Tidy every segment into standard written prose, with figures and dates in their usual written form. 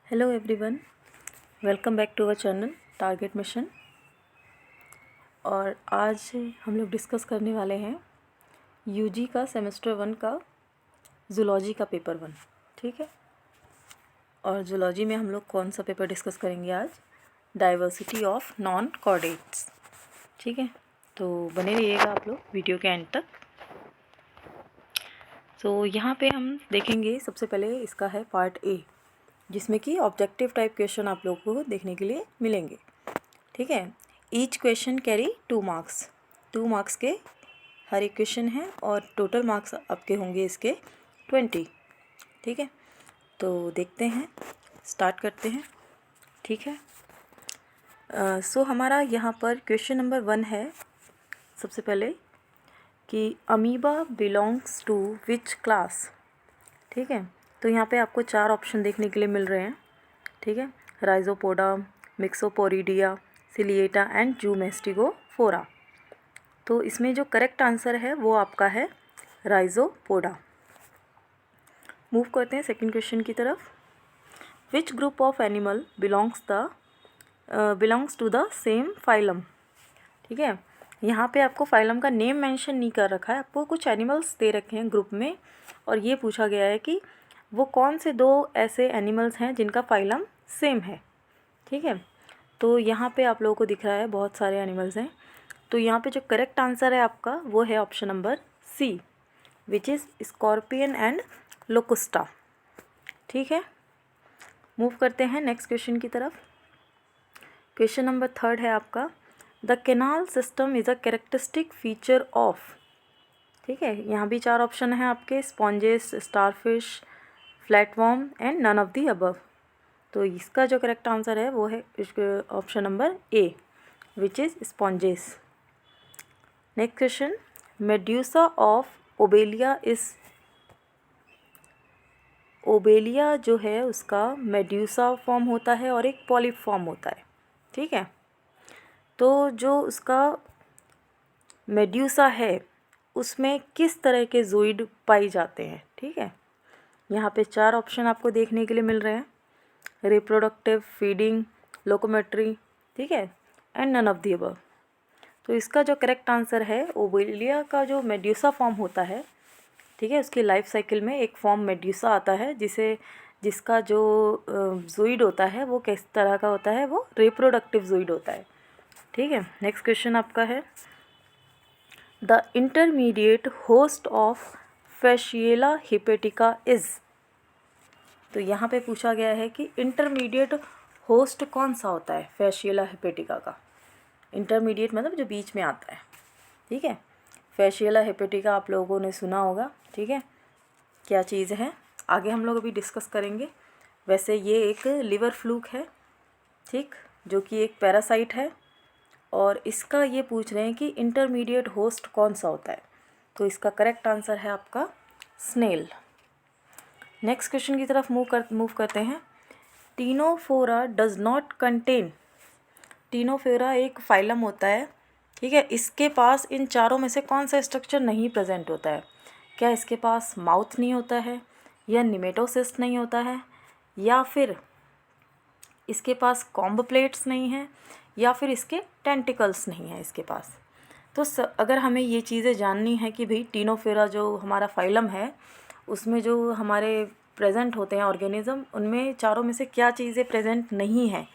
Hello everyone, welcome back to our channel Target Mission. और आज हम लोग डिस्कस करने वाले हैं यूजी का सेमेस्टर 1 का जूलॉजी का पेपर 1। ठीक है। और जूलॉजी में हम लोग कौन सा पेपर डिस्कस करेंगे आज? Diversity of non chordates. ठीक है, तो बने रहिएगा आप लोग वीडियो के एंड तक। तो यहाँ पे हम देखेंगे सबसे पहले इसका है पार्ट ए, जिसमें कि ऑब्जेक्टिव टाइप क्वेश्चन आप लोगों को देखने के लिए मिलेंगे। ठीक है। Each question carry 2 marks. 2 marks के हर एक क्वेश्चन है और टोटल मार्क्स आपके होंगे इसके 20। ठीक है, तो देखते हैं, स्टार्ट करते हैं। ठीक है। सो हमारा यहाँ पर क्वेश्चन नंबर 1 है सबसे पहले कि amoeba belongs to which class. ठीक है, तो यहाँ पे आपको 4 ऑप्शन देखने के लिए मिल रहे हैं। ठीक है, राइजोपोडा, मिक्सोपोरिडिया, सिलिएटा एंड जूमेस्टिगोफोरा। तो इसमें जो करेक्ट आंसर है वो आपका है राइजोपोडा। मूव करते हैं सेकंड क्वेश्चन की तरफ। Which group of animal belongs to the same phylum. ठीक है, यहाँ पे आपको फाइलम का नेम मेंशन नहीं कर रखा है, आपको कुछ एनिमल्स दे रखे हैं ग्रुप में, और ये पूछा गया है कि वो कौन से 2 ऐसे एनिमल्स हैं जिनका फाइलम सेम है। ठीक है, तो यहाँ पे आप लोगों को दिख रहा है बहुत सारे एनिमल्स हैं। तो यहाँ पे जो करेक्ट आंसर है आपका वो है option number C, which is scorpion and locusta. ठीक है, मूव करते हैं नेक्स्ट क्वेश्चन की तरफ। क्वेश्चन नंबर 3 है आपका, the canal system is a characteristic feature of. ठीक है, यहाँ भी 4 ऑप्शन हैं आपके, sponges, starfish, flatworm and none of the above. तो इसका जो करेक्ट आंसर है वो है option number A, which is sponges. Next question, medusa of Obelia जो है उसका मेड्यूसा फॉर्म होता है और एक पॉलिप फॉर्म होता है। ठीक है, तो जो उसका मेड्यूसा है उसमें किस तरह के ज़ोइड पाई जाते हैं। ठीक है, यहाँ पे 4 ऑप्शन आपको देखने के लिए मिल रहे हैं, रिप्रोडक्टिव, फीडिंग, लोकोमेट्री, ठीक है, and none of the above. तो इसका जो करेक्ट आंसर है, ओबेलिया का जो मेड्यूसा फॉर्म होता है, ठीक है, उसकी लाइफ साइकिल में एक फॉर्म मेड्यूसा आता है जिसका जो ज़ोइड होता है वो किस तरह का होता है, वो रिप्रोडक्टिव ज़ोइड होता है। ठीक है, नेक्स्ट क्वेश्चन आपका है, the intermediate host of fasciola hepatica is. तो यहाँ पे पूछा गया है कि इंटरमीडिएट होस्ट कौन सा होता है फैशिएला हिपेटिका का। इंटरमीडिएट मतलब जो बीच में आता है। ठीक है, फैशिएला हिपेटिका आप लोगों ने सुना होगा। ठीक है, क्या चीज़ है आगे हम लोग अभी डिस्कस करेंगे। वैसे ये एक लिवर फ्लूक है, ठीक, जो कि एक पैरासाइट है, और इसका ये पूछ रहे हैं कि इंटरमीडिएट होस्ट कौन सा होता है। तो इसका करेक्ट आंसर है आपका स्नेल। नेक्स्ट क्वेश्चन की तरफ मूव करते हैं। Ctenophora does not contain. Ctenophora एक फाइलम होता है, ठीक है, इसके पास इन चारों में से कौन सा स्ट्रक्चर नहीं प्रेजेंट होता है? क्या इसके पास माउथ नहीं होता है, या निमेटोसिस्ट नहीं होता है, या फिर इसके पास कॉम्ब प्लेट्स नहीं हैं, या फिर इसके टेंटिकल्स नहीं हैं इसके पास? तो अगर हमें ये चीज़ें जाननी है कि भाई टीनोफोरा जो हमारा फाइलम है उसमें जो हमारे प्रेजेंट होते हैं ऑर्गेनिज्म, उनमें चारों में से क्या चीज़ें प्रेजेंट नहीं हैं,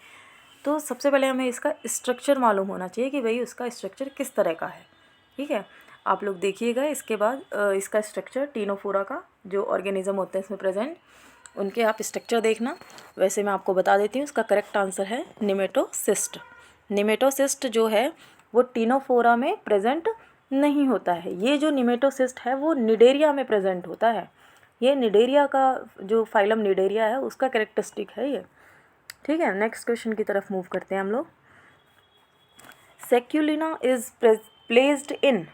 तो सबसे पहले हमें इसका स्ट्रक्चर मालूम होना चाहिए कि भाई उसका स्ट्रक्चर किस तरह का है। ठीक है, आप लोग देखिएगा इसके बाद इसका स्ट्रक्चर, टीनोफोरा का जो ऑर्गेनिज्म होते हैं इसमें प्रेजेंट, उनके आप स्ट्रक्चर देखना। वैसे मैं आपको बता देती हूँ, इसका करेक्ट आंसर है निमेटोसिस्ट। निमेटोसिस्ट जो है वो टीनोफोरा में प्रेजेंट नहीं होता है। ये जो निमेटोसिस्ट है वो निडेरिया में प्रेजेंट होता है। ये निडेरिया का जो फाइलम निडेरिया है उसका कैरेक्टरिस्टिक है ये। ठीक है, नेक्स्ट क्वेश्चन की तरफ मूव करते हैं हम लोग। सेक्युलिना इज प्लेस्ड इन।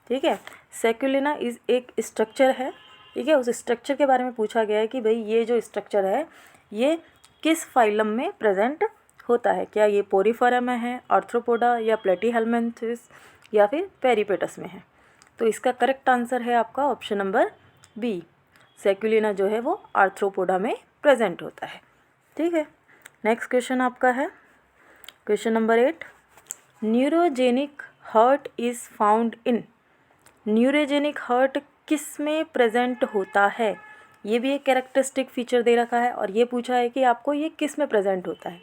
ठीक है, सेक्युलिना इज एक स्ट्रक्चर है। ठीक है, उस स्ट्रक्चर के बारे में पूछा गया है कि भाई ये जो स्ट्रक्चर है ये किस फाइलम में प्रेजेंट होता है। क्या ये पोरीफेरा में है, आर्थ्रोपोडा, या प्लेटीहेल्मिन्थस, या फिर पेरिपेटस में है? तो इसका करेक्ट आंसर है आपका ऑप्शन नंबर बी, सेक्युलिना जो है वो आर्थ्रोपोडा में प्रेजेंट होता है। ठीक है। नेक्स्ट क्वेश्चन आपका है question number 8, neurogenic heart is found in. Neurogenic heart किस में प्रेजेंट होता है? ये भी एक कैरेक्टरिस्टिक फीचर दे रखा है और ये पूछा है कि आपको ये किस में प्रेजेंट होता है।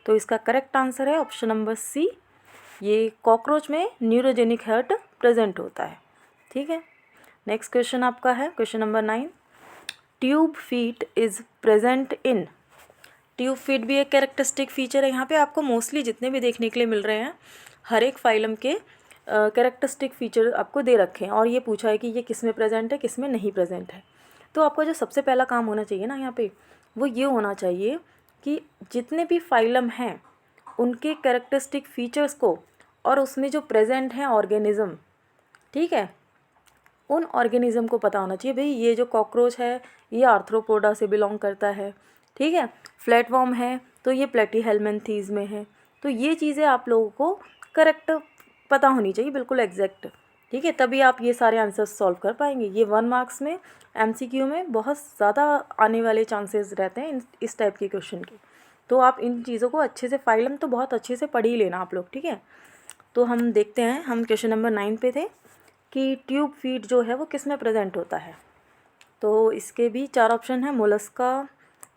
तो इसका करेक्ट आंसर है ऑप्शन नंबर सी, ये कॉकरोच में न्यूरोजेनिक हर्ट प्रेजेंट होता है। ठीक है। नेक्स्ट क्वेश्चन आपका है question number 9, tube feet is present in. Tube feet भी एक कैरेक्टरिस्टिक फीचर है। यहाँ पे आपको मोस्टली जितने भी देखने के लिए मिल रहे हैं हर एक फाइलम के कैरेक्टरिस्टिक फीचर आपको दे रखे हैं और ये पूछा है कि ये किस में प्रेजेंट है, किस में नहीं प्रेजेंट है। तो आपका जो सबसे पहला काम होना चाहिए ना यहाँ पे, वो ये होना चाहिए कि जितने भी फाइलम हैं उनके कैरेक्टरिस्टिक फीचर्स को और उसमें जो प्रेजेंट हैं ऑर्गेनिज़म, ठीक है, उन ऑर्गेनिज़म को पता होना चाहिए। भाई ये जो कॉकरोच है ये आर्थ्रोपोडा से बिलोंग करता है, ठीक है, फ्लैटवर्म है तो ये प्लेटीहेल्मिन्थीज़ में है। तो ये चीज़ें आप लोगों को करेक्ट पता होनी चाहिए, बिल्कुल एग्जैक्ट, ठीक है, तभी आप ये सारे आंसर्स सॉल्व कर पाएंगे। ये 1 मार्क्स में MCQ में बहुत ज़्यादा आने वाले चांसेस रहते हैं इस टाइप के क्वेश्चन के। तो आप इन चीज़ों को अच्छे से, फाइलम तो बहुत अच्छे से पढ़ ही लेना आप लोग, ठीक है। तो हम देखते हैं, हम क्वेश्चन नंबर 9 पे थे कि ट्यूब फीट जो है वो किस में प्रेजेंट होता है। तो इसके भी 4 ऑप्शन हैं, Mollusca,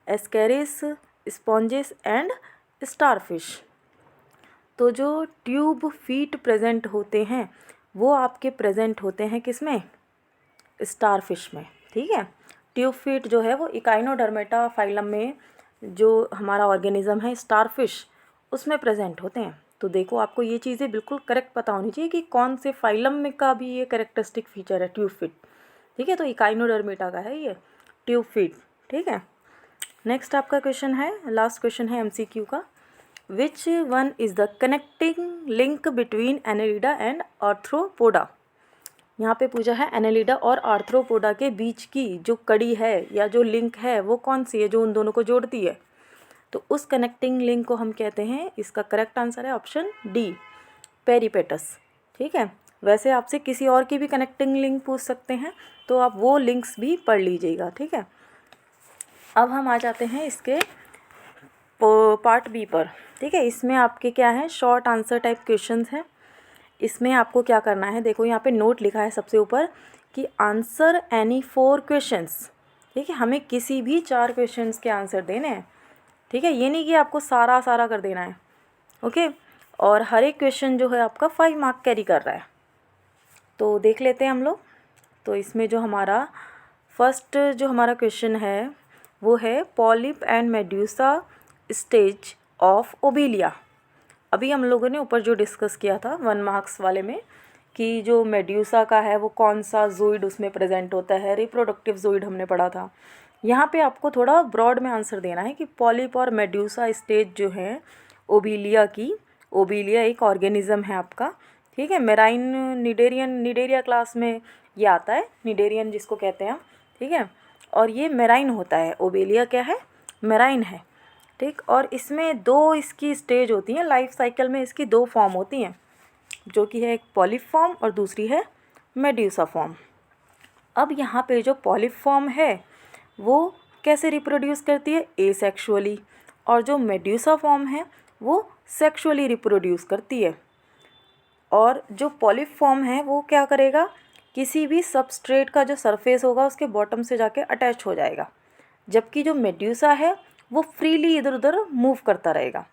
Ascaris, sponges and starfish. तो जो ट्यूब फीट प्रेजेंट होते हैं वो आपके प्रेजेंट होते हैं किस में? स्टारफिश में, ठीक है। ट्यूब फीट जो है वो इकाइनोडर्मेटा फाइलम में जो हमारा ऑर्गेनिज्म है स्टारफिश, उसमें प्रेजेंट होते हैं। तो देखो आपको ये चीज़ें बिल्कुल करेक्ट पता होनी चाहिए कि कौन से फाइलम में का भी ये कैरेक्टरिस्टिक फीचर है ट्यूब फीट, ठीक है। तो इकाइनोडर्मेटा का है ये ट्यूब फीट, ठीक है। नेक्स्ट आपका क्वेश्चन है, लास्ट क्वेश्चन है MCQ का, which one is the connecting link between Annelida and arthropoda. यहाँ पे पूछा है एनेलिडा और आर्थ्रोपोडा के बीच की जो कड़ी है या जो लिंक है वो कौन सी है जो उन दोनों को जोड़ती है। तो उस कनेक्टिंग लिंक को हम कहते हैं, इसका करेक्ट आंसर है ऑप्शन डी, पेरिपेटस, ठीक है। वैसे आपसे किसी और की भी कनेक्टिंग लिंक पूछ सकते हैं तो आप वो लिंक्स भी पढ़ लीजिएगा, ठीक है। अब हम आ जाते हैं इसके पार्ट बी पर, ठीक है। इसमें आपके क्या है, शॉर्ट आंसर टाइप क्वेश्चंस हैं। इसमें आपको क्या करना है, देखो यहाँ पे नोट लिखा है सबसे ऊपर कि आंसर एनी 4 क्वेश्चंस, ठीक है। हमें किसी भी 4 क्वेश्चंस के आंसर देने हैं, ठीक है। ये नहीं कि आपको सारा कर देना है, ओके। और हर एक क्वेश्चन जो है आपका 5 मार्क कैरी कर रहा है। तो देख लेते हैं हम लोग। तो इसमें जो हमारा फर्स्ट जो हमारा क्वेश्चन है वो है polyp and medusa stage of Obelia. अभी हम लोगों ने ऊपर जो डिस्कस किया था 1 मार्क्स वाले में कि जो मेड्यूसा का है वो कौन सा जोइड उसमें प्रेजेंट होता है, रिप्रोडक्टिव जोइड हमने पढ़ा था। यहाँ पे आपको थोड़ा ब्रॉड में आंसर देना है कि पॉलिप और मेड्यूसा स्टेज जो है ओबेलिया की, ओबेलिया एक ऑर्गेनिज्म है आपका, ठीक है। मेराइन निडेरिया क्लास में ये आता है, निडेरियन जिसको कहते हैं, ठीक है। और ये मेराइन होता है, ओबेलिया क्या है, मेराइन है, ठीक। और इसमें 2 इसकी स्टेज होती हैं लाइफ साइकिल में, इसकी 2 फॉर्म होती हैं, जो कि है एक पॉलिप फॉर्म और दूसरी है मेड्यूसा फॉर्म। अब यहाँ पे जो पॉलिप फॉर्म है वो कैसे रिप्रोड्यूस करती है, एसेक्सुअली, और जो मेड्यूसा फॉर्म है वो सेक्सुअली रिप्रोड्यूस करती है। और जो पॉलिप फॉर्म है वो क्या करेगा, किसी भी सबस्ट्रेट का जो सरफेस होगा उसके बॉटम से जाके अटैच हो जाएगा, जबकि जो मेड्यूसा है वो फ्रीली इधर उधर मूव करता रहेगा,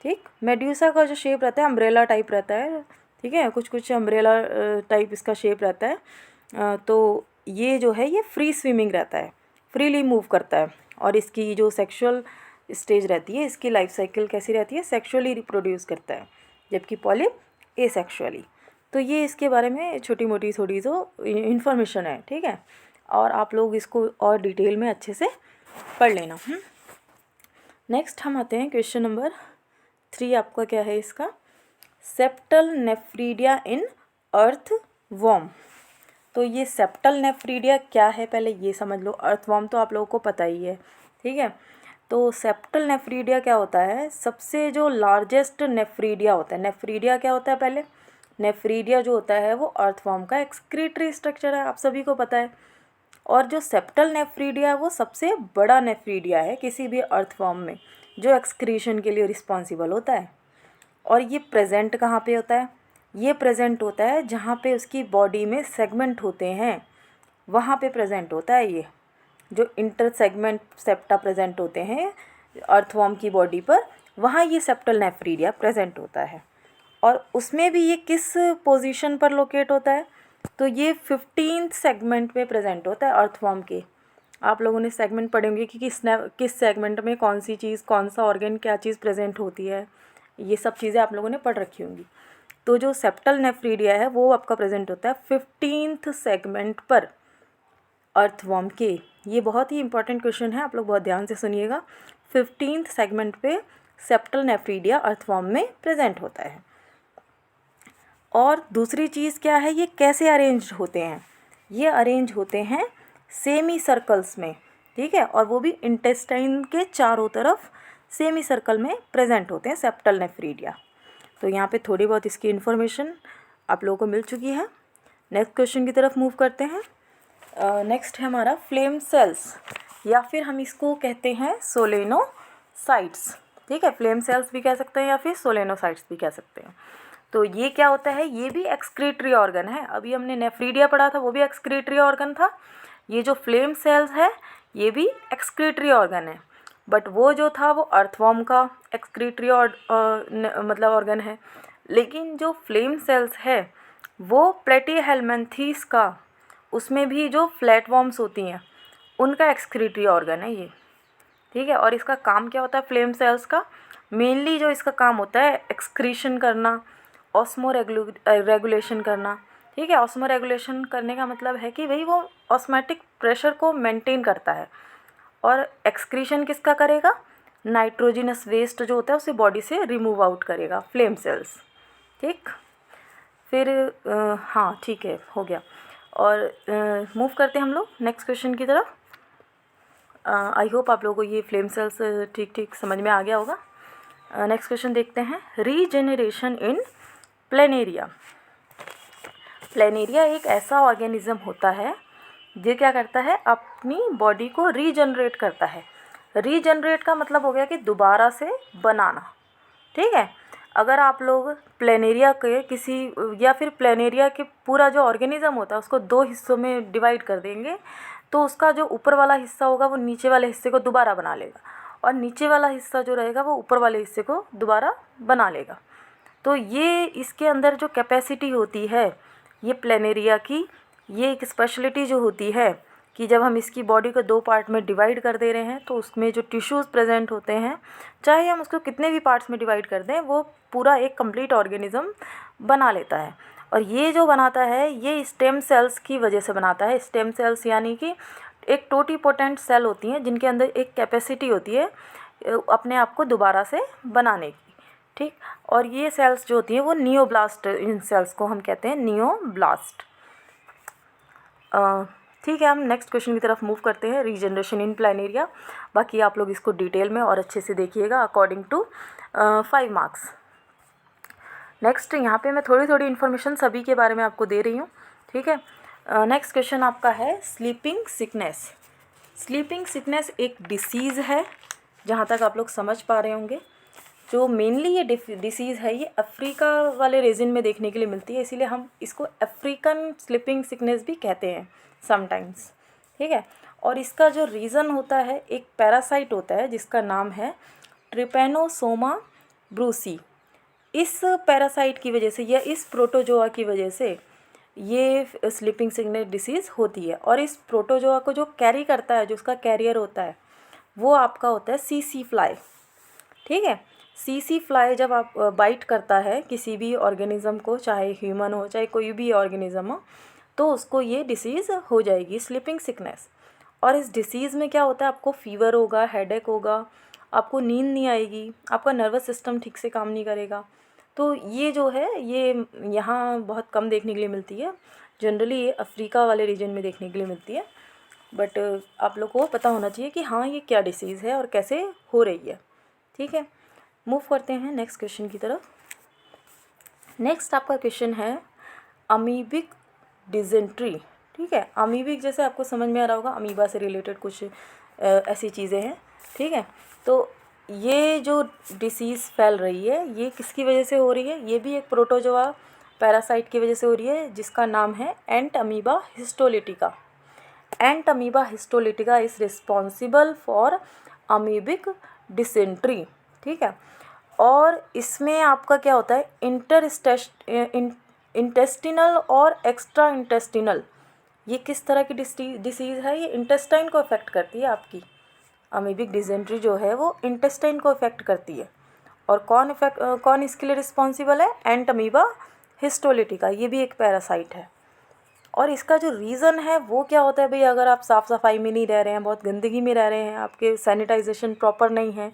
ठीक। मेड्यूसा का जो शेप रहता है अम्ब्रेला टाइप रहता है, ठीक है, कुछ अम्ब्रेला टाइप इसका शेप रहता है। तो ये जो है ये फ्री स्विमिंग रहता है, फ्रीली मूव करता है। और इसकी जो सेक्सुअल स्टेज रहती है, इसकी लाइफ साइकिल कैसी रहती है, सेक्सुअली रिप्रोड्यूस करता है, जबकि पॉलिप एसेक्सुअली। तो ये इसके बारे में छोटी मोटी थोड़ी जो इन्फॉर्मेशन है, ठीक है। और आप लोग इसको और डिटेल में अच्छे से पढ़ लेना। नेक्स्ट हम आते हैं क्वेश्चन नंबर 3, आपका क्या है इसका, सेप्टल नेफ्रीडिया इन अर्थ वॉर्म। तो ये सेप्टल नेफ्रीडिया क्या है पहले ये समझ लो। अर्थवॉर्म तो आप लोगों को पता ही है, ठीक है। तो सेप्टल नेफ्रीडिया क्या होता है, सबसे जो लार्जेस्ट नेफ्रीडिया होता है। नेफ्रीडिया क्या होता है, पहले नेफ्रीडिया जो होता है वो अर्थवॉर्म का एक्सक्रीटरी स्ट्रक्चर है, आप सभी को पता है, और जो सेप्टल नेफ्रीडिया है वो सबसे बड़ा नेफ्रीडिया है किसी भी अर्थवर्म में, जो एक्सक्रीशन के लिए रिस्पॉन्सिबल होता है। और ये प्रेजेंट कहाँ पे होता है? ये प्रेजेंट होता है जहाँ पे उसकी बॉडी में सेगमेंट होते हैं, वहाँ पे प्रेजेंट होता है। ये जो इंटर सेगमेंट सेप्टा प्रेजेंट होते हैं अर्थवर्म की बॉडी पर, वहाँ ये सेप्टल नेफ्रीडिया प्रेजेंट होता है। और उसमें भी ये किस पोजीशन पर लोकेट होता है? तो ये 15th सेगमेंट में प्रेजेंट होता है अर्थवर्म के। आप लोगों ने सेगमेंट पढ़े होंगे कि किस सेगमेंट में कौन सी चीज़, कौन सा ऑर्गन, क्या चीज़ प्रेजेंट होती है, ये सब चीज़ें आप लोगों ने पढ़ रखी होंगी। तो जो सेप्टल नेफ्रीडिया है वो आपका प्रेजेंट होता है 15th सेगमेंट पर अर्थवर्म के। ये बहुत ही इंपॉर्टेंट क्वेश्चन है, आप लोग बहुत ध्यान से सुनिएगा। 15th सेगमेंट पे सेप्टल नेफ्रीडिया अर्थवर्म में प्रेजेंट होता है। और दूसरी चीज़ क्या है, ये कैसे अरेंज होते हैं? ये अरेंज होते हैं सेमी सर्कल्स में, ठीक है, और वो भी इंटेस्टाइन के चारों तरफ सेमी सर्कल में प्रेजेंट होते हैं सेप्टल नेफ्रीडिया। तो यहाँ पे थोड़ी बहुत इसकी इन्फॉर्मेशन आप लोगों को मिल चुकी है। नेक्स्ट क्वेश्चन की तरफ मूव करते हैं। नेक्स्ट है हमारा फ्लेम सेल्स, या फिर हम इसको कहते हैं सोलेनोसाइट्स, ठीक है। फ्लेम सेल्स भी कह सकते हैं या फिर सोलेनोसाइट्स भी कह सकते हैं। तो ये क्या होता है? ये भी एक्सक्रीटरी ऑर्गन है। अभी हमने नेफ्रीडिया पढ़ा था, वो भी एक्सक्रीटरी ऑर्गन था। ये जो फ्लेम सेल्स है ये भी एक्सक्रीटरी ऑर्गन है, बट वो जो था वो अर्थवर्म का एक्सक्रीटरी मतलब ऑर्गन है। लेकिन जो फ्लेम सेल्स है वो प्लेटीहेल्मिन्थेस का, उसमें भी जो फ्लैटवर्म्स होती हैं उनका एक्सक्रीटरी ऑर्गन है ये, ठीक है। और इसका काम क्या होता है फ्लेम सेल्स का? मेनली जो इसका काम होता है एक्सक्रीशन करना, ऑस्मो रेगुलेशन करना, ठीक है। ऑस्मो रेगुलेशन करने का मतलब है कि भाई वो ऑस्मेटिक प्रेशर को मेंटेन करता है। और एक्सक्रीशन किसका करेगा? नाइट्रोजिनस वेस्ट जो होता है उसे बॉडी से रिमूव आउट करेगा फ्लेम सेल्स, ठीक। फिर हाँ ठीक है, हो गया। और मूव करते हैं हम लोग नेक्स्ट क्वेश्चन की तरफ। आई होप आप लोगों को ये फ्लेम सेल्स ठीक ठीक समझ में आ गया होगा। नेक्स्ट क्वेश्चन देखते हैं। रीजेनरेशन इन प्लेनेरिया। प्लेनेरिया एक ऐसा ऑर्गेनिज्म होता है जो क्या करता है, अपनी बॉडी को रीजनरेट करता है। रीजनरेट का मतलब हो गया कि दोबारा से बनाना, ठीक है। अगर आप लोग प्लेनेरिया के किसी, या फिर प्लेनेरिया के पूरा जो ऑर्गेनिज्म होता है उसको दो हिस्सों में डिवाइड कर देंगे, तो उसका जो ऊपर वाला हिस्सा होगा वो नीचे वाले हिस्से को दोबारा बना लेगा, और नीचे वाला हिस्सा जो रहेगा वो ऊपर वाले हिस्से को दोबारा बना लेगा। तो ये इसके अंदर जो कैपेसिटी होती है ये प्लेनेरिया की, ये एक स्पेशलिटी जो होती है कि जब हम इसकी बॉडी को दो पार्ट में डिवाइड कर दे रहे हैं तो उसमें जो टिश्यूज़ प्रेजेंट होते हैं, चाहे हम उसको कितने भी पार्ट्स में डिवाइड कर दें, वो पूरा एक कंप्लीट ऑर्गेनिज्म बना लेता है। और ये जो बनाता है ये स्टेम सेल्स की वजह से बनाता है। स्टेम सेल्स यानी कि एक टोटीपोटेंट सेल होती हैं जिनके अंदर एक कैपेसिटी होती है अपने आप को दोबारा से बनाने की, ठीक। और ये सेल्स जो होती हैं वो नियोब्लास्ट, इन सेल्स को हम कहते हैं नियोब्लास्ट, ठीक है। हम नेक्स्ट क्वेश्चन की तरफ मूव करते हैं। रीजनरेशन इन प्लेनेरिया, बाकी आप लोग इसको डिटेल में और अच्छे से देखिएगा अकॉर्डिंग टू 5 मार्क्स। नेक्स्ट यहाँ पे मैं थोड़ी थोड़ी इन्फॉर्मेशन सभी के बारे में आपको दे रही हूँ, ठीक है। नेक्स्ट क्वेश्चन आपका है स्लीपिंग सिकनेस। स्लीपिंग सिकनेस एक डिसीज़ है, जहाँ तक आप लोग समझ पा रहे होंगे। जो मेनली ये डिसीज़ है ये अफ्रीका वाले रीजन में देखने के लिए मिलती है, इसीलिए हम इसको अफ्रीकन स्लीपिंग सिकनेस भी कहते हैं समटाइम्स, ठीक है। और इसका जो रीज़न होता है, एक पैरासाइट होता है जिसका नाम है ट्रिपेनोसोमा ब्रूसी। इस पैरासाइट की वजह से या इस प्रोटोजोआ की वजह से ये स्लीपिंग सिकनेस डिसीज़ होती है। और इस प्रोटोजोआ को जो कैरी करता है, जो उसका कैरियर होता है, वो आपका होता है सीसी फ्लाई, ठीक है। सीसी फ्लाई जब आप बाइट करता है किसी भी ऑर्गेनिज़म को, चाहे ह्यूमन हो चाहे कोई भी ऑर्गेनिज़म हो, तो उसको ये डिसीज़ हो जाएगी स्लीपिंग सिकनेस। और इस डिसीज़ में क्या होता है, आपको फीवर होगा, हेडेक होगा, आपको नींद नहीं आएगी, आपका नर्वस सिस्टम ठीक से काम नहीं करेगा। तो ये जो है ये यहाँ बहुत कम देखने के लिए मिलती है। जनरली ये अफ्रीका वाले रीजन में देखने के लिए मिलती है। बट आप लोग को पता होना चाहिए कि हाँ ये क्या डिसीज़ है और कैसे हो रही है, ठीक है। मूव करते हैं नेक्स्ट क्वेश्चन की तरफ। नेक्स्ट आपका क्वेश्चन है अमीबिक डिजेंट्री, ठीक है। अमीबिक जैसे आपको समझ में आ रहा होगा, अमीबा से रिलेटेड कुछ ऐसी चीज़ें हैं, ठीक है। तो ये जो डिसीज़ फैल रही है ये किसकी वजह से हो रही है? ये भी एक प्रोटोजोआ पैरासाइट की वजह से हो रही है, जिसका नाम है entamoeba histolytica. Entamoeba histolytica is responsible for amoebic dysentery, ठीक है। और इसमें आपका क्या होता है, इंटेस्टिनल और एक्स्ट्रा इंटेस्टिनल, ये किस तरह की डिसीज़ है? ये इंटेस्टाइन को अफेक्ट करती है आपकी। अमीबिक डिसेंट्री जो है वो इंटेस्टाइन को अफेक्ट करती है। और कौन इसके लिए रिस्पॉन्सिबल है? एंट अमीबा हिस्टोलिटिका, ये भी एक पैरासाइट है। और इसका जो रीज़न है वो क्या होता है भाई, अगर आप साफ़ सफाई में नहीं रह रहे हैं, बहुत गंदगी में रह रहे हैं, आपके सैनिटाइजेशन प्रॉपर नहीं है,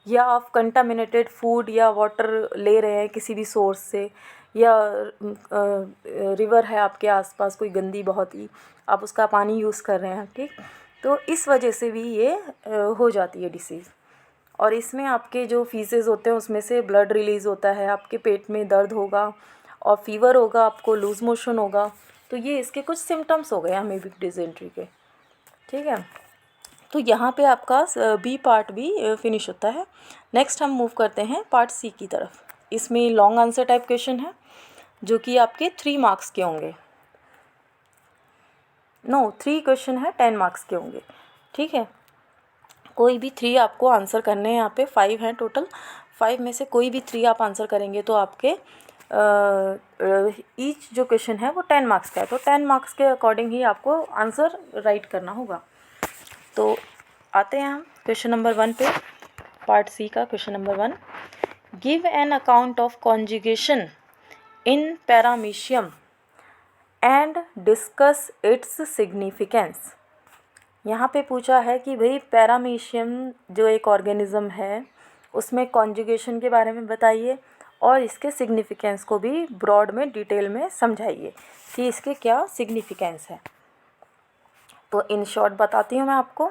या आप कंटामिनेटेड फूड या वाटर ले रहे हैं किसी भी सोर्स से, या रिवर है आपके आसपास कोई गंदी बहुत ही, आप उसका पानी यूज़ कर रहे हैं, ठीक, तो इस वजह से भी ये हो जाती है डिसीज़। और इसमें आपके जो फीसेस होते हैं उसमें से ब्लड रिलीज़ होता है, आपके पेट में दर्द होगा और फीवर होगा, आपको लूज़ मोशन होगा। तो ये इसके कुछ सिम्टम्स हो गए अमीबिक डिसेंट्री के, ठीक है। तो यहाँ पे आपका बी पार्ट भी फिनिश होता है। नेक्स्ट हम मूव करते हैं पार्ट सी की तरफ। इसमें लॉन्ग आंसर टाइप क्वेश्चन है जो कि आपके 3 मार्क्स के होंगे। 3 क्वेश्चन है 10 मार्क्स के होंगे, ठीक है। कोई भी 3 आपको आंसर करने हैं, यहाँ पे 5 हैं टोटल। 5 में से कोई भी 3 आप आंसर करेंगे तो आपके ईच जो क्वेश्चन है वो 10 मार्क्स का है। तो 10 मार्क्स के अकॉर्डिंग ही आपको आंसर राइट करना होगा। तो आते हैं हम क्वेश्चन नंबर 1 पे, पार्ट सी का question number 1। Give an account of conjugation in paramecium and discuss its significance. यहाँ पे पूछा है कि भाई पैरामीशियम जो एक ऑर्गेनिज़म है उसमें कॉन्जुगेशन के बारे में बताइए और इसके सिग्निफिकेंस को भी ब्रॉड में डिटेल में समझाइए कि इसके क्या सिग्निफिकेंस है। तो इन शॉर्ट बताती हूँ मैं आपको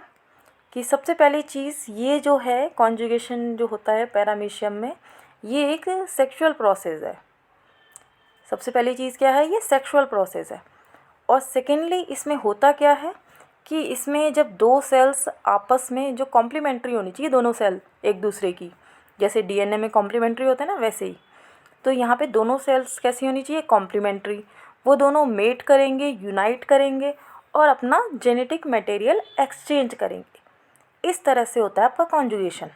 कि सबसे पहली चीज़ ये जो है कॉन्जुगेशन जो होता है पैरामीशियम में, ये एक सेक्सुअल प्रोसेस है। सबसे पहली चीज़ क्या है, ये सेक्सुअल प्रोसेस है। और सेकेंडली इसमें होता क्या है कि इसमें जब 2 सेल्स आपस में जो कॉम्प्लीमेंट्री होनी चाहिए, दोनों सेल एक दूसरे की, जैसे डीएनए में कॉम्प्लीमेंट्री होता है ना वैसे ही, तो यहाँ पे दोनों सेल्स कैसी होनी चाहिए, कॉम्प्लीमेंट्री। वो दोनों मेट करेंगे, यूनाइट करेंगे और अपना जेनेटिक मटेरियल एक्सचेंज करेंगे। इस तरह से होता है आपका कॉन्जुगेशन।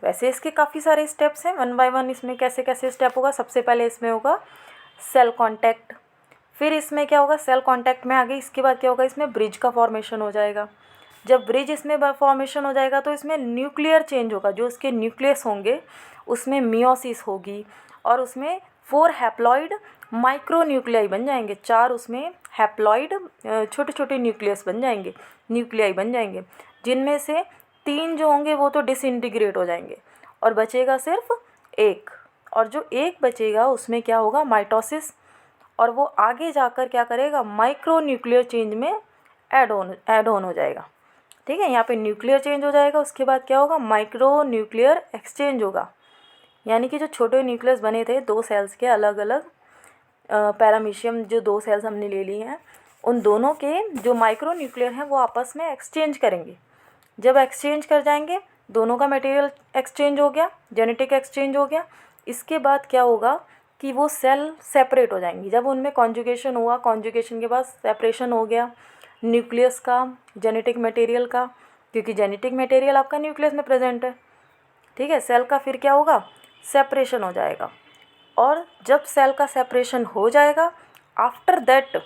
वैसे इसके काफ़ी सारे स्टेप्स हैं, 1 बाय 1 इसमें कैसे कैसे स्टेप होगा। सबसे पहले इसमें होगा सेल कांटेक्ट, फिर इसमें क्या होगा, सेल कांटेक्ट में आगे इसके बाद क्या होगा, इसमें ब्रिज का फॉर्मेशन हो जाएगा। जब ब्रिज इसमें फॉर्मेशन हो जाएगा तो इसमें न्यूक्लियर चेंज होगा, जो उसके न्यूक्लियस होंगे उसमें मियोसिस होगी और उसमें 4 हैप्लॉइड माइक्रो न्यूक्लियाई बन जाएंगे। 4 उसमें हैप्लॉइड छोटे छोटे न्यूक्लियस बन जाएंगे, न्यूक्लियाई बन जाएंगे, जिनमें से 3 जो होंगे वो तो डिसइंटीग्रेट हो जाएंगे और बचेगा सिर्फ 1। और जो 1 बचेगा उसमें क्या होगा, माइटोसिस, और वो आगे जाकर क्या करेगा, माइक्रो न्यूक्लियर चेंज में ऐड ऑन हो जाएगा, ठीक है। यहाँ पे न्यूक्लियर चेंज हो जाएगा, उसके बाद क्या होगा, माइक्रो न्यूक्लियर एक्सचेंज होगा। यानी कि जो छोटे न्यूक्लियस बने थे 2 सेल्स के अलग अलग, पैरामीशियम जो 2 सेल्स हमने ले लिए हैं, उन दोनों के जो माइक्रो न्यूक्लियर हैं वो आपस में एक्सचेंज करेंगे। जब एक्सचेंज कर जाएंगे, दोनों का मटेरियल एक्सचेंज हो गया, जेनेटिक एक्सचेंज हो गया, इसके बाद क्या होगा कि वो सेल सेपरेट हो जाएंगी। जब उनमें कॉन्जुगेशन हुआ, कॉन्जुगेशन के बाद सेपरेशन हो गया न्यूक्लियस का, जेनेटिक मटेरियल का, क्योंकि जेनेटिक मटेरियल आपका न्यूक्लियस में प्रेजेंट है, ठीक है। सेल का फिर क्या होगा, सेपरेशन हो जाएगा। और जब सेल का सेपरेशन हो जाएगा, आफ्टर दैट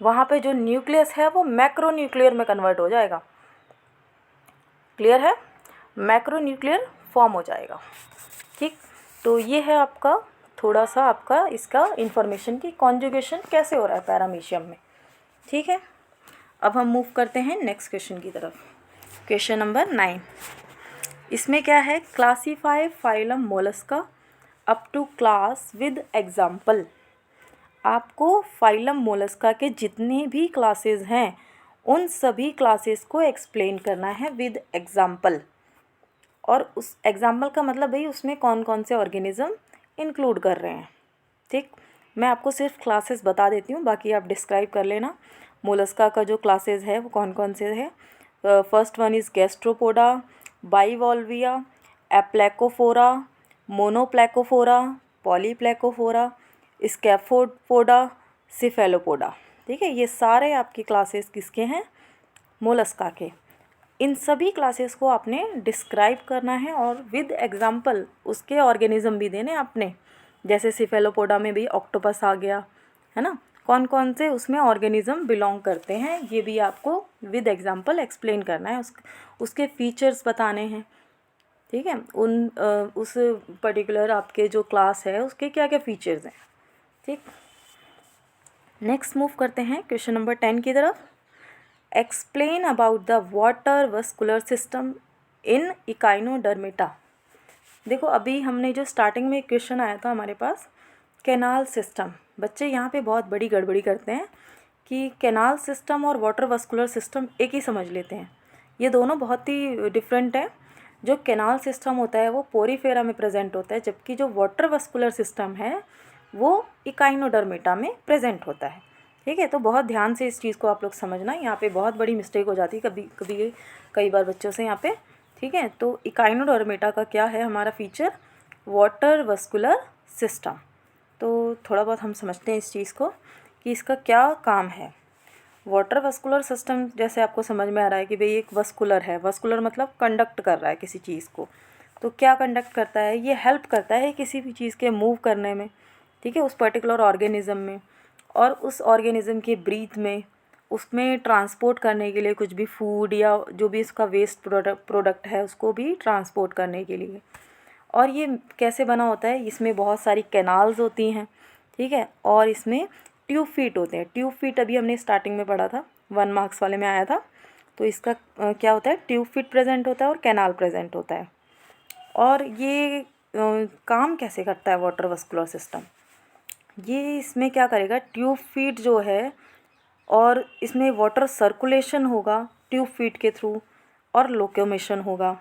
वहाँ पे जो न्यूक्लियस है वो मैक्रो न्यूक्लियर में कन्वर्ट हो जाएगा। क्लियर है, मैक्रो न्यूक्लियर फॉर्म हो जाएगा, ठीक। तो ये है आपका थोड़ा सा आपका इसका इन्फॉर्मेशन की कॉन्जुगेशन कैसे हो रहा है पैरामीशियम में, ठीक है। अब हम मूव करते हैं नेक्स्ट क्वेश्चन की तरफ, क्वेश्चन नंबर 9। इसमें क्या है, classify phylum Mollusca up to class with example. आपको फाइलम मोलस्का के जितने भी क्लासेस हैं उन सभी क्लासेस को एक्सप्लेन करना है विद एग्जाम्पल। और उस एग्जाम्पल का मतलब भाई उसमें कौन कौन से ऑर्गेनिज्म इंक्लूड कर रहे हैं, ठीक। मैं आपको सिर्फ क्लासेस बता देती हूँ, बाकी आप डिस्क्राइब कर लेना। मोलस्का का जो क्लासेस है वो कौन कौन से है। First one is gastropoda, bivalvia, aplacophora, monoplacophora, polyplacophora, scaphopoda, cephalopoda. ठीक है, ये सारे आपकी क्लासेस किसके हैं? मोलस्का के। इन सभी क्लासेस को आपने डिस्क्राइब करना है और विद एग्जांपल उसके ऑर्गेनिज्म भी देने आपने। जैसे सिफेलोपोडा में भी ऑक्टोपस आ गया, है ना, कौन कौन से उसमें ऑर्गेनिज्म बिलोंग करते हैं ये भी आपको विद एग्जांपल एक्सप्लेन करना है, उसके फीचर्स बताने हैं। ठीक है, उस पर्टिकुलर आपके जो क्लास है उसके क्या क्या फीचर्स हैं। ठीक, नेक्स्ट मूव करते हैं क्वेश्चन नंबर 10 की तरफ। Explain about the water vascular system in Echinodermata. देखो अभी हमने जो स्टार्टिंग में क्वेश्चन आया था हमारे पास कैनाल सिस्टम, बच्चे यहाँ पे बहुत बड़ी गड़बड़ी करते हैं कि कैनाल सिस्टम और वाटर वस्कुलर सिस्टम एक ही समझ लेते हैं। ये दोनों बहुत ही डिफरेंट हैं। जो कैनाल सिस्टम होता है वो पोरीफेरा में प्रेजेंट होता है, जबकि जो वाटर वस्कुलर सिस्टम है वो इकाइनोडर्मेटा में प्रेजेंट होता है। ठीक है, तो बहुत ध्यान से इस चीज़ को आप लोग समझना, यहाँ पे बहुत बड़ी मिस्टेक हो जाती है कई बार बच्चों से यहाँ पे। ठीक है, तो इकाइनोडर्मेटा का क्या है हमारा फीचर? Water vascular system. तो थोड़ा बहुत हम समझते हैं इस चीज़ को कि इसका क्या काम है। वाटर वस्कुलर सिस्टम जैसे आपको समझ में आ रहा है कि भाई एक वस्कुलर है, वस्कुलर मतलब कंडक्ट कर रहा है किसी चीज़ को। तो क्या कंडक्ट करता है? ये हेल्प करता है किसी भी चीज़ के मूव करने में, ठीक है, उस पर्टिकुलर ऑर्गेनिज्म में, और उस ऑर्गेनिज्म के ब्रीथ में, उसमें ट्रांसपोर्ट करने के लिए कुछ भी फूड या जो भी इसका वेस्ट प्रोडक्ट है उसको भी ट्रांसपोर्ट करने के लिए। और ये कैसे बना होता है? इसमें बहुत सारी कैनाल्स होती हैं, ठीक है, और इसमें ट्यूब फीट होते हैं। ट्यूब फीट अभी हमने स्टार्टिंग में पढ़ा था, 1 मार्क्स वाले में आया था। तो इसका क्या होता है? ट्यूब फीट प्रेजेंट होता है और कैनाल प्रेजेंट होता है। और ये काम कैसे करता है वाटर वस्कुलर सिस्टम? ये इसमें क्या करेगा? ट्यूब फीट जो है, और इसमें वाटर सर्कुलेशन होगा ट्यूब फीट के थ्रू, और लोकोमोशन होगा,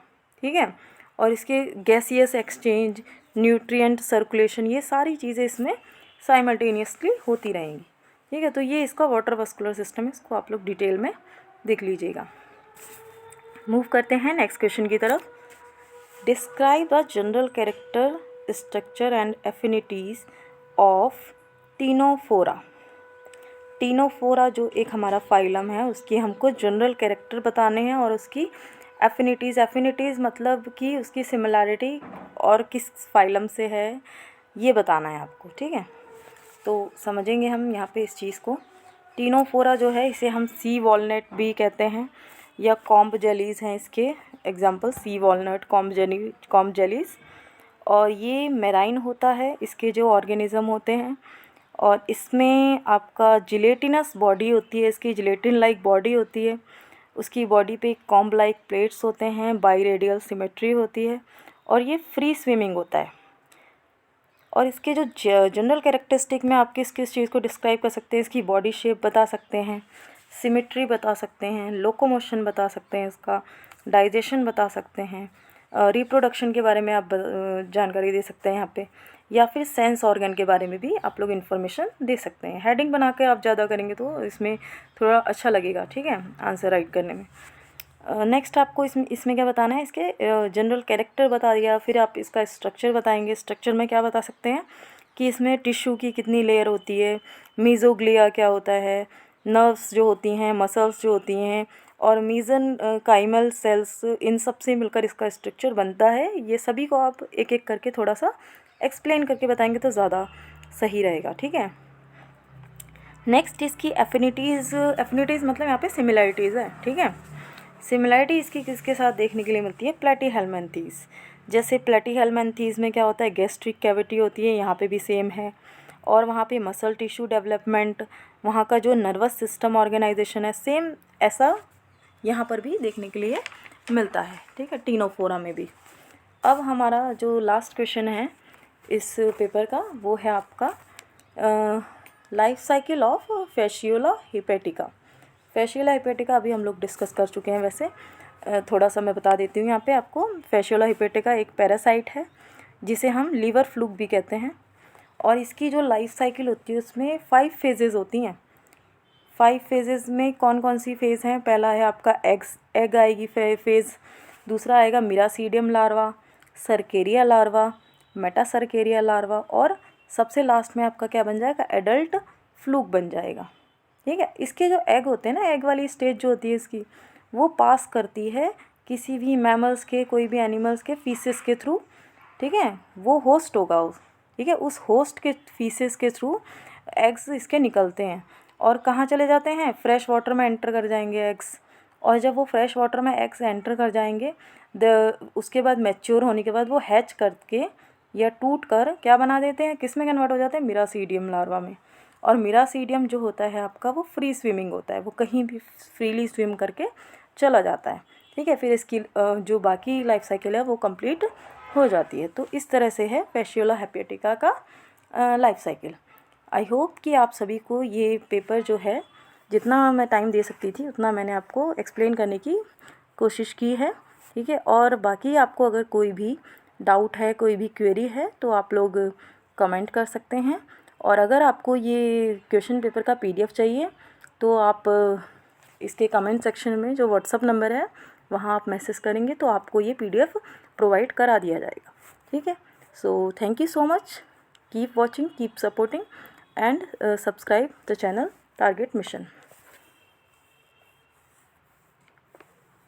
ठीक है, और इसके गैसियस एक्सचेंज, न्यूट्रिएंट सर्कुलेशन, ये सारी चीज़ें इसमें साइमल्टेनियसली होती रहेंगी। ठीक है, तो ये इसका वाटर वस्कुलर सिस्टम है, इसको आप लोग डिटेल में देख लीजिएगा। मूव करते हैं नेक्स्ट क्वेश्चन की तरफ। Describe the general character, structure and affinities of ctenophora. Ctenophora जो एक हमारा फाइलम है उसकी हमको जनरल कैरेक्टर बताने हैं और उसकी एफिनिटीज़ मतलब कि उसकी सिमिलैरिटी और किस फाइलम से है ये बताना है आपको। ठीक है, तो समझेंगे हम यहाँ पे इस चीज़ को। टीनोफोरा जो है इसे हम सी वॉलनट भी कहते हैं, या कॉम्ब जेलीज़ हैं इसके एग्जांपल, सी वॉलनट, कॉम्ब जेलीज़। और ये मेराइन होता है इसके जो ऑर्गेनिज़म होते हैं, और इसमें आपका जिलेटिनस बॉडी होती है, इसकी जिलेटिन लाइक बॉडी होती है, उसकी बॉडी पे कॉम्ब लाइक प्लेट्स होते हैं, बाईरेडियल सिमेट्री होती है, और ये फ्री स्विमिंग होता है। और इसके जो जनरल कैरेक्टरिस्टिक में आप किस किस चीज़ को डिस्क्राइब कर सकते हैं? इसकी बॉडी शेप बता सकते हैं, सिमेट्री बता सकते हैं, लोकोमोशन बता सकते हैं, इसका डाइजेशन बता सकते हैं, रिप्रोडक्शन के बारे में आप जानकारी दे सकते हैं यहाँ पे, या फिर सेंस ऑर्गन के बारे में भी आप लोग इन्फॉर्मेशन दे सकते हैं। हेडिंग बना के आप ज़्यादा करेंगे तो इसमें थोड़ा अच्छा लगेगा, ठीक है, आंसर राइट करने में। नेक्स्ट आपको इसमें क्या बताना है? इसके जनरल कैरेक्टर बता दिया, फिर आप इसका स्ट्रक्चर बताएंगे। स्ट्रक्चर में क्या बता सकते हैं कि इसमें टिश्यू की कितनी लेयर होती है, मीज़ोग्लिया क्या होता है, नर्व्स जो होती हैं, मसल्स जो होती हैं, और मीजन काइमल सेल्स, इन सब से मिलकर इसका स्ट्रक्चर बनता है। ये सभी को आप एक एक करके थोड़ा सा एक्सप्लेन करके बताएंगे तो ज़्यादा सही रहेगा। ठीक है, नेक्स्ट इसकी एफिनिटीज़ मतलब यहाँ पे सिमिलैरिटीज़ है। ठीक है, सिमिलैरिटी इसकी किसके साथ देखने के लिए मिलती है? प्लेटीहेल्मिन्थीज़। जैसे प्लेटीहेल्मिन्थीज़ में क्या होता है? गैस्ट्रिक कैविटी होती है, यहाँ पे भी सेम है, और वहाँ पे मसल टिश्यू डेवलपमेंट, वहाँ का जो नर्वस सिस्टम ऑर्गेनाइजेशन है, सेम ऐसा यहाँ पर भी देखने के लिए मिलता है। ठीक है, टीनोफोरा में भी। अब हमारा जो लास्ट क्वेश्चन है इस पेपर का वो है आपका life cycle of Fasciola हिपेटिका। Fasciola हिपेटिका अभी हम लोग डिस्कस कर चुके हैं। वैसे थोड़ा सा मैं बता देती हूँ यहाँ पे आपको। फैसियोला हिपेटिका एक पैरासाइट है जिसे हम लीवर फ्लूक भी कहते हैं, और इसकी जो लाइफ साइकिल होती है उसमें 5 फेजेस होती हैं। 5 फेजेस में कौन कौन सी फेज़ हैं? पहला है आपका एग आएगी फेज़, दूसरा आएगा miracidium larva, cercaria larva, metacercaria larva, और सबसे लास्ट में आपका क्या बन जाएगा? एडल्ट फ्लूक बन जाएगा। ठीक है, इसके जो एग होते हैं ना, एग वाली स्टेज जो होती है इसकी, वो पास करती है किसी भी मैमल्स के, कोई भी एनिमल्स के फीसेस के थ्रू। ठीक है, वो होस्ट होगा ठीक है, उस होस्ट के फीसेस के थ्रू एग्स इसके निकलते हैं और कहाँ चले जाते हैं? फ्रेश वाटर में एंटर कर जाएंगे एग्स। और जब वो फ्रेश वाटर में एग्स एंटर कर जाएंगे, उसके बाद मैच्योर होने के बाद वो हैच करके या टूट कर क्या बना देते हैं? किस में कन्वर्ट हो जाते हैं? मिरासीडियम लार्वा में। और मिरासीडियम जो होता है आपका, वो फ्री स्विमिंग होता है, वो कहीं भी फ्रीली स्विम करके चला जाता है। ठीक है, फिर इसकी जो बाकी लाइफ साइकिल है वो कंप्लीट हो जाती है। तो इस तरह से है फैसियोला हेपेटिका का लाइफ साइकिल। आई होप कि आप सभी को ये पेपर जो है, जितना मैं टाइम दे सकती थी उतना मैंने आपको एक्सप्लेन करने की कोशिश की है। ठीक है, और बाकी आपको अगर कोई भी डाउट है, कोई भी क्वेरी है, तो आप लोग कमेंट कर सकते हैं। और अगर आपको ये क्वेश्चन पेपर का PDF चाहिए तो आप इसके कमेंट सेक्शन में जो व्हाट्सअप नंबर है वहाँ आप मैसेज करेंगे तो आपको ये PDF प्रोवाइड करा दिया जाएगा। ठीक है, so thank you so much, keep watching, keep supporting, and subscribe the channel Target Mission.